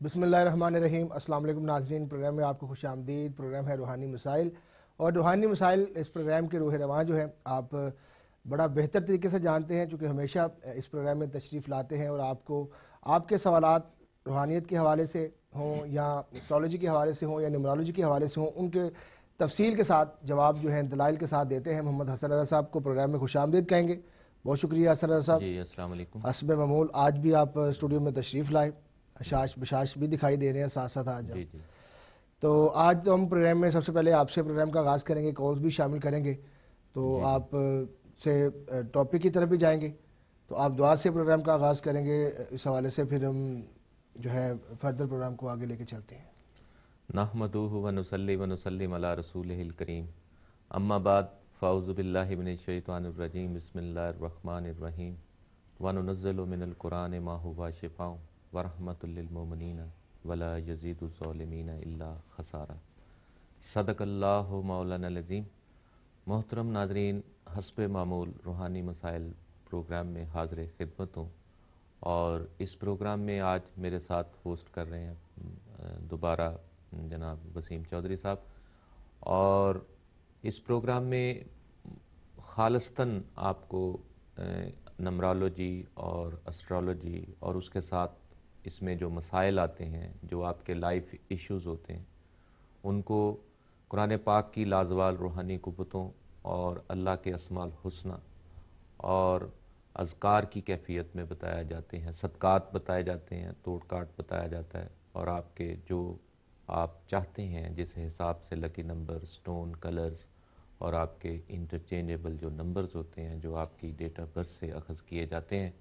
बिस्मिल्लाहिर्रहमानिर्रहीम। अस्सलाम वालेकुम नाज़रीन, प्रोग्राम में आपको खुश आमदीद। प्रोग्राम है रूहानी मसाइल, और रूहानी मसाइल इस प्रोग्राम के रूह रवां जो है आप बड़ा बेहतर तरीके से जानते हैं, चूँकि हमेशा इस प्रोग्राम में तशरीफ़ लाते हैं और आपको आपके सवालात रूहानियत के हवाले से हों या एस्ट्रोलॉजी के हवाले से हों या न्यूमरोलॉजी के हवाले से हों, उनके तफसील के साथ जवाब जो है दलाइल के साथ देते हैं। मोहम्मद हसन रज़ा साहब को प्रोग्राम में खुश आमदीद कहेंगे। बहुत शुक्रिया हसन रज़ा साहब। जी, अस्सलाम वालेकुम। हस्ब मामूल आज भी आप स्टूडियो में तशरीफ़ लाए, अशाश बशाश भी दिखाई दे रहे हैं साथ साथ आज। जी जी। तो आज तो हम प्रोग्राम में सबसे पहले आपसे प्रोग्राम का आगाज़ करेंगे, कॉल्स भी शामिल करेंगे, तो जी, आप से टॉपिक की तरफ भी जाएंगे। तो आप दुआ से प्रोग्राम का आगाज़ करेंगे, इस हवाले से फिर हम जो है फर्दर प्रोग्राम को आगे लेके चलते हैं। नहमदुहु व नुसल्लिम अला रसूलिहिल करीम, अम्मा बाद, फ़अऊज़ु बिल्लाहि मिनश शैतानिर रजीम, बिस्मिल्लाहिर रहमानिर रहीम, व नुनज़्ज़िलु मिनल कुरानि मा हुवा शिफ़ाउन व रहमतुल लिल मुमिनीन वला यज़ीदु ज़ालिमीन इल्ला खसारा। सदक़ल्लाहु मौलाना अज़ीम। मोहतरम नाज़रीन, हस्ब मामूल रूहानी मसाइल प्रोग्राम में हाज़िर खिदमत हूँ, और इस प्रोग्राम में आज मेरे साथ होस्ट कर रहे हैं दोबारा जनाब वसीम चौधरी साहब, और इस प्रोग्राम में ख़ालिस्तन आपको नमरोलॉजी और एस्ट्रोलॉजी और उसके साथ इसमें जो मसाइल आते हैं, जो आपके लाइफ इश्यूज़ होते हैं, उनको कुरान पाक की लाजवाल रूहानी कुव्वतों और अल्लाह के अस्माल हुस्ना और अज़कार की कैफियत में बताया जाते हैं, सदक़ात बताए जाते हैं, तोड़ काट बताया जाता है, और आपके जो आप चाहते हैं जिस हिसाब से लकी नंबर, स्टोन, कलर्स और आपके इंटरचेंजेबल जो नंबर्स होते हैं जो आपकी डेट ऑफ बर्थ से अखज़ किए जाते हैं,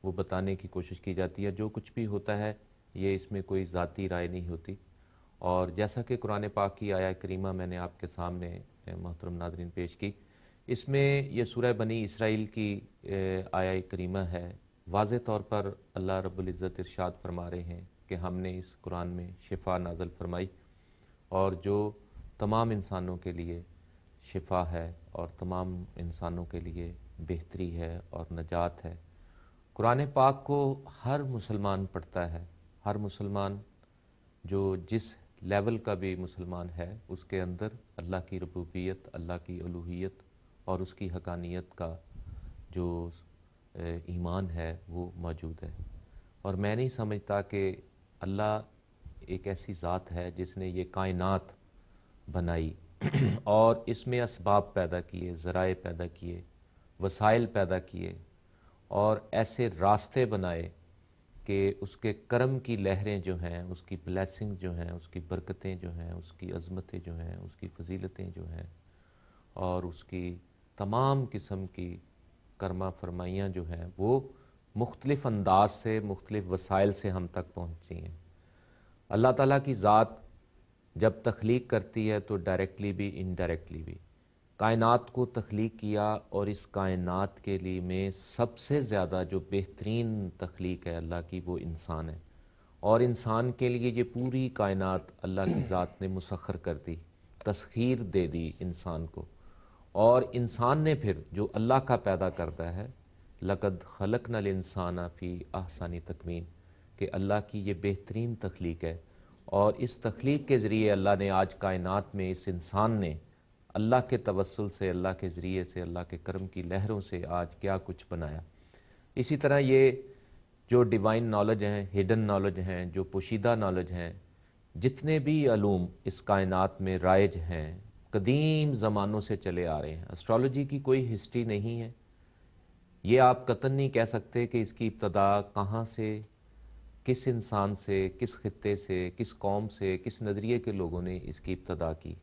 वो बताने की कोशिश की जाती है। जो कुछ भी होता है ये इसमें कोई ज़ाती राय नहीं होती। और जैसा कि कुरान पाक की आया करीमा मैंने आपके सामने मोहतरम नाज़रीन पेश की, इसमें ये सूरह बनी इसराइल की आया करीमा है। वाज़े तौर पर अल्लाह रब्बुल इज़्ज़त इरशाद फरमा रहे हैं कि हमने इस कुरान में शिफा नाज़िल फरमाई, और जो तमाम इंसानों के लिए शिफा है और तमाम इंसानों के लिए बेहतरी है और नजात है। कुरान पाक को हर मुसलमान पढ़ता है। हर मुसलमान जो जिस लेवल का भी मुसलमान है, उसके अंदर अल्लाह की रबूबियत, अल्लाह की उलूहियत और उसकी हकानियत का जो ईमान है वो मौजूद है। और मैं नहीं समझता कि अल्लाह एक ऐसी ज़ात है जिसने ये कायनात बनाई और इसमें असबाब पैदा किए, ज़राए पैदा किए, वसाइल पैदा किए, और ऐसे रास्ते बनाए कि उसके करम की लहरें जो हैं, उसकी ब्लेसिंग जो हैं, उसकी बरकतें जो हैं, उसकी अज़मतें जो हैं, उसकी फजीलतें जो हैं, और उसकी तमाम किस्म की करमा फरमाइयाँ जो हैं, वो मुख्तलिफ़ अंदाज से, मुख्तलिफ़ वसाइल से हम तक पहुँची हैं। अल्लाह ताला की ज़ात जब तख्लीक करती है तो डायरेक्टली भी इनडायरेक्टली भी कायनात को तख्लीक किया, और इस कायनात के लिए में सबसे ज़्यादा जो बेहतरीन तख्लीक है अल्लाह की वो इंसान है। और इंसान के लिए ये पूरी कायनात अल्लाह की ज़ात ने मुसख्खर कर दी, तस्खीर दे दी इंसान को। और इंसान ने फिर जो अल्लाह का पैदा करता है, लक़द खलक़नल इंसाना फ़ी अहसनी तक़वीम, कि अल्लाह की ये बेहतरीन तख्लीक है। और इस तख्लीक के ज़रिए अल्लाह ने आज कायनात में इस इंसान ने अल्लाह के तवस्सुल से, अल्लाह के ज़रिए से, अल्लाह के करम की लहरों से आज क्या कुछ बनाया। इसी तरह ये जो डिवाइन नॉलेज हैं, हिडन नॉलेज हैं, जो पोशीदा नॉलेज हैं, जितने भी अलूम इस कायनात में राइज हैं, कदीम ज़मानों से चले आ रहे हैं। एस्ट्रोलॉजी की कोई हिस्ट्री नहीं है। ये आप कतन नहीं कह सकते कि इसकी इब्तदा कहाँ से, किस इंसान से, किस खित्ते से, किस कौम से, किस नज़रिए के लोगों ने इसकी इब्तदा की।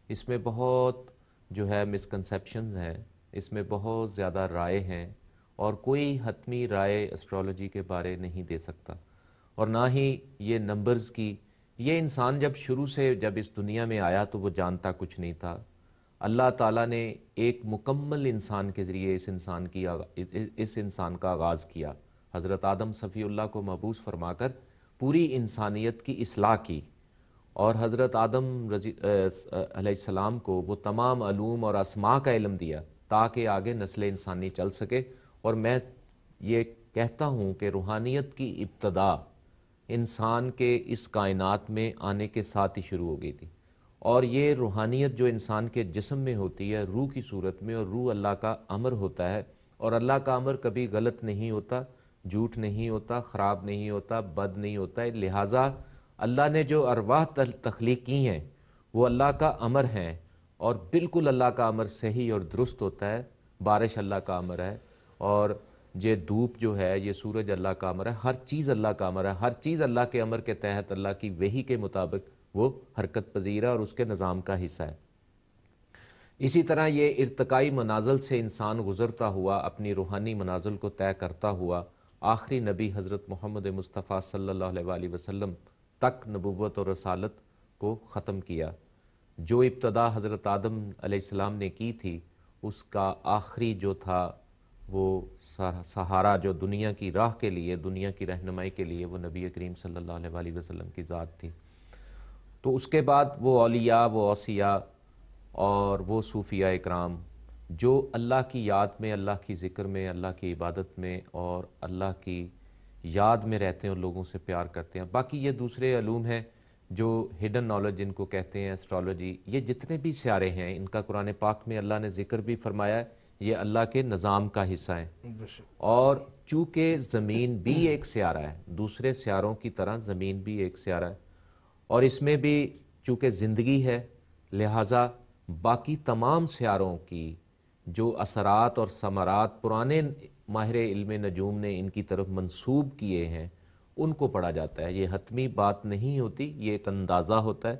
इसमें बहुत जो है मिसकंसेप्शंस हैं, इसमें बहुत ज़्यादा राय हैं, और कोई हतमी राय एस्ट्रोलॉजी के बारे नहीं दे सकता, और ना ही ये नंबर्स की। ये इंसान जब शुरू से जब इस दुनिया में आया तो वो जानता कुछ नहीं था। अल्लाह ताला ने एक मुकम्मल इंसान के ज़रिए इस इंसान का आगाज़ किया। हज़रत आदम सफ़ीउल्लाह को मबूस फरमाकर पूरी इंसानियत की इस्लाह की, और हज़रत आदम अलैहिस्सलाम को वो तमाम अलूम और अस्मा का इल्म दिया ताकि आगे नस्ल इंसानी चल सके। और मैं ये کہتا ہوں کہ روحانیت کی ابتدا انسان کے اس کائنات میں آنے کے ساتھ ہی شروع ہو گئی تھی، اور یہ روحانیت جو انسان کے جسم میں ہوتی ہے روح کی صورت میں، اور روح اللہ کا امر ہوتا ہے، اور اللہ کا امر کبھی غلط نہیں ہوتا، جھوٹ نہیں ہوتا، خراب نہیں ہوتا، بد نہیں ہوتا ہے۔ لہٰذا اللہ نے جو ارواح تخلیق کی ہیں وہ اللہ کا امر ہیں، اور بالکل اللہ کا امر صحیح اور درست ہوتا ہے۔ بارش اللہ کا امر ہے، اور یہ دھوپ جو ہے یہ سورج اللہ کا امر ہے، ہر چیز اللہ کا امر ہے، ہر چیز اللہ کے امر کے تحت اللہ کی وحی کے مطابق وہ حرکت پذیر ہے اور اس کے نظام کا حصہ ہے۔ اسی طرح یہ ارتقائی منازل سے انسان گزرتا ہوا اپنی روحانی منازل کو طے کرتا ہوا آخری نبی حضرت محمد مصطفیٰ صلی اللہ علیہ وآلہ وسلم تک نبوت اور رسالت کو ختم کیا۔ جو ابتدا حضرت آدم علیہ السلام نے کی تھی اس کا آخری جو تھا وہ سہارا جو دنیا کی راہ کے لیے، دنیا کی رہنمائی کے لیے، وہ نبی کریم صلی اللہ علیہ وآلہ وسلم کی ذات تھی۔ تو اس کے بعد وہ اولیاء، وہ اوصیاء اور وہ صوفیاء اکرام جو اللہ کی یاد میں، اللہ کی ذکر میں، اللہ کی عبادت میں اور اللہ کی یاد میں رہتے ہیں اور لوگوں سے پیار کرتے ہیں۔ باقی یہ دوسرے علوم ہیں جو ہڈن نالج جن کو کہتے ہیں، اسٹرالوجی، یہ جتنے بھی سیارے ہیں ان کا قرآن پاک میں اللہ نے ذکر بھی فرمایا ہے، یہ اللہ کے نظام کا حصہ ہیں۔ اور چونکہ زمین بھی ایک سیارہ ہے، دوسرے سیاروں کی طرح زمین بھی ایک سیارہ ہے، اور اس میں بھی چونکہ زندگی ہے، لہٰذا باقی تمام سیاروں کی جو اثرات اور ثمرات پرانے ماہر علم نجوم نے ان کی طرف منسوب کیے ہیں ان کو پڑھا جاتا ہے۔ یہ حتمی بات نہیں ہوتی، یہ ایک اندازہ ہوتا ہے،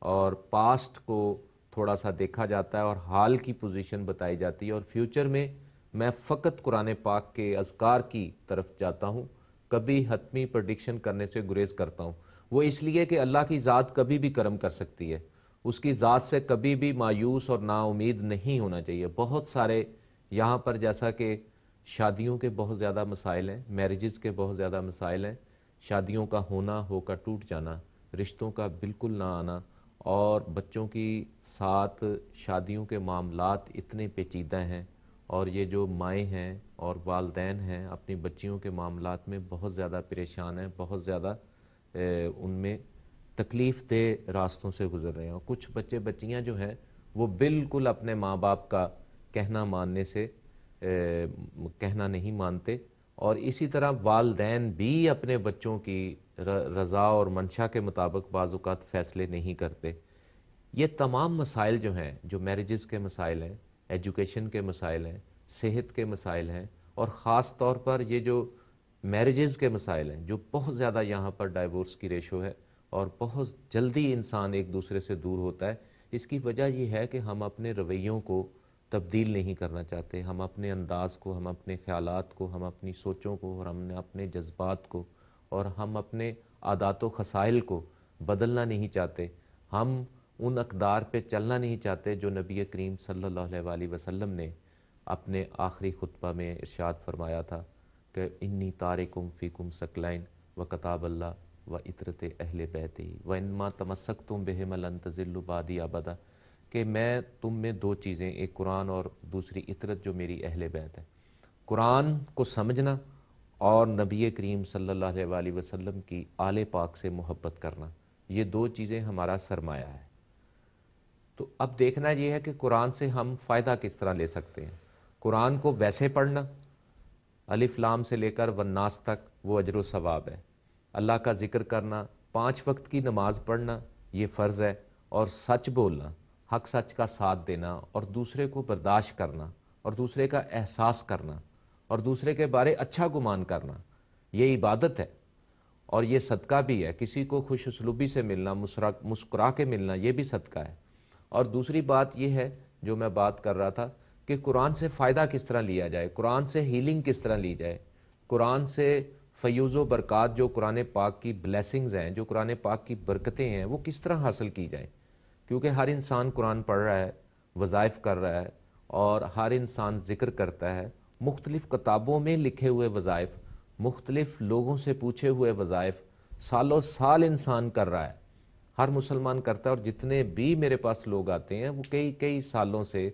اور پاسٹ کو تھوڑا سا دیکھا جاتا ہے اور حال کی پوزیشن بتائی جاتی ہے، اور فیوچر میں فقط قرآن پاک کے اذکار کی طرف جاتا ہوں، کبھی حتمی پریڈکشن کرنے سے گریز کرتا ہوں۔ وہ اس لیے کہ اللہ کی ذات کبھی بھی کرم کر سکتی ہے، اس کی ذات سے کبھی بھی مایوس اور نا امید نہیں ہونا چاہیے۔ بہت سارے یہاں پر جیسا کہ شادیوں کے بہت زیادہ مسائل ہیں، میرجز کے بہت زیادہ مسائل ہیں، شادیوں کا ہونا، ہو کر ٹوٹ جانا، رشتوں کا بالکل نہ آنا، اور بچوں کی ساتھ شادیوں کے معاملات اتنے پیچیدہ ہیں، اور یہ جو مائیں ہیں اور والدین ہیں اپنی بچیوں کے معاملات میں بہت زیادہ پریشان ہیں، بہت زیادہ ان میں تکلیف دہ راستوں سے گزر رہے ہیں، اور کچھ بچے بچیاں جو ہیں وہ بالکل اپنے ماں باپ کا کہنا ماننے سے کہنا نہیں مانتے، اور اسی طرح والدین بھی اپنے بچوں کی رضا اور منشا کے مطابق بعض اوقات فیصلے نہیں کرتے۔ یہ تمام مسائل جو ہیں، جو میرجز کے مسائل ہیں، ایجوکیشن کے مسائل ہیں، صحت کے مسائل ہیں، اور خاص طور پر یہ جو میرجز کے مسائل ہیں جو بہت زیادہ یہاں پر ڈائیورس کی ریشو ہے اور بہت جلدی انسان ایک دوسرے سے دور ہوتا ہے، اس کی وجہ یہ ہے کہ ہم اپنے رویوں کو تبدیل نہیں کرنا چاہتے، ہم اپنے انداز کو، ہم اپنے خیالات کو، ہم اپنی سوچوں کو، اور ہم اپنے جذبات کو، اور ہم اپنے عادات و خصائل کو بدلنا نہیں چاہتے، ہم ان اقدار پہ چلنا نہیں چاہتے جو نبی کریم صلی اللہ علیہ وآلہ وسلم نے اپنے آخری خطبہ میں ارشاد فرمایا تھا کہ انی تارکم فیکم ثقلین وکتاب اللہ و عطرت اہل بیتی وانما تمسکتم بہما لن تضلوا بعدی ابدا، کہ میں تم میں دو چیزیں، ایک قرآن اور دوسری عطرت جو میری اہل بیت ہے۔ قرآن کو سمجھنا اور نبی کریم صلی اللہ علیہ وآلہ وسلم کی آل پاک سے محبت کرنا، یہ دو چیزیں ہمارا سرمایہ ہے۔ تو اب دیکھنا یہ ہے کہ قرآن سے ہم فائدہ کس طرح لے سکتے ہیں۔ قرآن کو ویسے پڑھنا، الف لام سے لے کر والناس تک، وہ اجر و ثواب ہے۔ اللہ کا ذکر کرنا، 5 وقت کی نماز پڑھنا، یہ فرض ہے، اور سچ بولنا، حق سچ کا ساتھ دینا، اور دوسرے کو برداشت کرنا، اور دوسرے کا احساس کرنا، اور دوسرے کے بارے اچھا گمان کرنا، یہ عبادت ہے، اور یہ صدقہ بھی ہے۔ کسی کو خوش اسلوبی سے ملنا، مسکرا کے ملنا، یہ بھی صدقہ ہے۔ اور دوسری بات یہ ہے جو میں بات کر رہا تھا کہ قرآن سے فائدہ کس طرح لیا جائے، قرآن سے ہیلنگ کس طرح لی جائے، قرآن سے فیوز و برکات جو قرآن پاک کی بلیسنگز ہیں، جو قرآن پاک کی برکتیں ہیں، وہ کس طرح حاصل کی جائیں، کیونکہ ہر انسان قرآن پڑھ رہا ہے، وظائف کر رہا ہے، اور ہر انسان ذکر کرتا ہے، مختلف کتابوں میں لکھے ہوئے وظائف، مختلف لوگوں سے پوچھے ہوئے وظائف سالوں سال انسان کر رہا ہے، ہر مسلمان کرتا ہے، اور جتنے بھی میرے پاس لوگ آتے ہیں وہ کئی سالوں سے